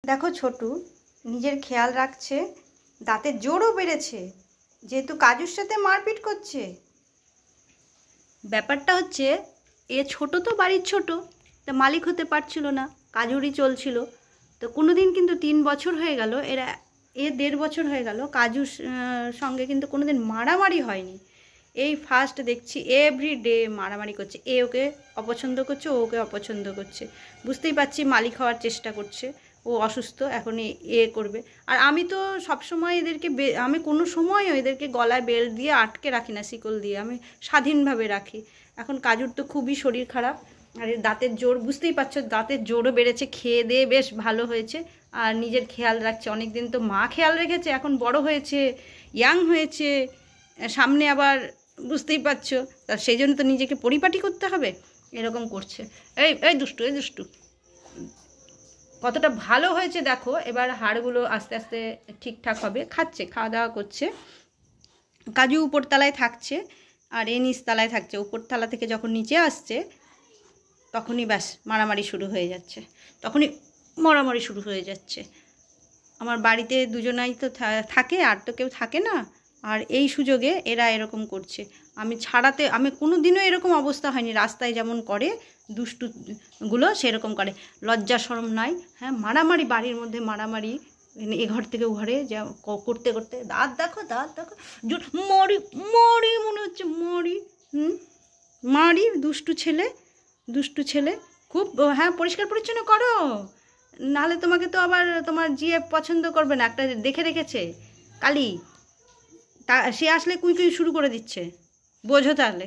দেখো ছোটু নিজের খেয়াল রাখছে, দাঁতের জোরও বেড়েছে, যেহেতু কাজুর সাথে মারপিট করছে। ব্যাপারটা হচ্ছে এ ছোট তো বাড়ির ছোট, তা মালিক হতে পারছিল না, কাজুরই চলছিল। তো কোনো দিন কিন্তু 3 বছর হয়ে গেল, এরা 1.5 বছর হয়ে গেল কাজুর সঙ্গে কিন্তু কোনো দিন মারামারি হয়নি। এই ফার্স্ট দেখছি এভরিডে মারামারি করছে, এ ওকে অপছন্দ করছে, ও ওকে অপছন্দ করছে। বুঝতেই পারছি মালিক হওয়ার চেষ্টা করছে, ও অসুস্থ, এখন এ করবে। আর আমি তো সবসময় এদেরকে আমি কোনো সময়ও এদেরকে গলায় বেল্ট দিয়ে আটকে রাখি না, শিকল দিয়ে, আমি স্বাধীনভাবে রাখি। এখন কাজুর তো খুবই শরীর খারাপ, আর দাঁতের জোর বুঝতেই পারছো, দাঁতের জোরও বেড়েছে, খেয়ে দিয়ে বেশ ভালো হয়েছে, আর নিজের খেয়াল রাখছে। অনেক দিন তো মা খেয়াল রেখেছে, এখন বড় হয়েছে, ইয়াং হয়েছে, সামনে আবার বুঝতেই পারছো, তা সেই জন্য তো নিজেকে পরিপাটি করতে হবে, এরকম করছে। এই এই দুষ্টু, এই দুষ্টু, কতটা ভালো হয়েছে দেখো। এবার হাড়গুলো আস্তে আস্তে ঠিকঠাক হবে, খাচ্ছে, খাওয়া দাওয়া করছে। কাজু উপরতলায় থাকছে আর এ নিচতলায় থাকছে। উপরতলা থেকে যখন নিচে আসছে তখনই ব্যাস মারামারি শুরু হয়ে যাচ্ছে, তখনই মারামারি শুরু হয়ে যাচ্ছে। আমার বাড়িতে দুজনাই তো থাকে, আর তো কেউ থাকে না, আর এই সুযোগে এরা এরকম করছে। আমি কোনো দিনও এরকম অবস্থা হয়নি, রাস্তায় যেমন করে দুষ্টুগুলো সেরকম করে, লজ্জা শরম নাই। হ্যাঁ, মারামারি, বাড়ির মধ্যে মারামারি, এ ঘর থেকে ও ঘরে যা করতে করতে, দাঁত দেখো, দাঁত দেখো, মরি মরি মনে হচ্ছে মরি। মারি, দুষ্টু ছেলে, দুষ্টু ছেলে খুব। হ্যাঁ, পরিষ্কার পরিচ্ছন্ন করো, নাহলে তোমাকে তো আবার তোমার জিএফ পছন্দ করবে না। একটা দেখে রেখেছে কালি, তা সে আসলে কুই কুই শুরু করে দিচ্ছে, বোঝো তাহলে।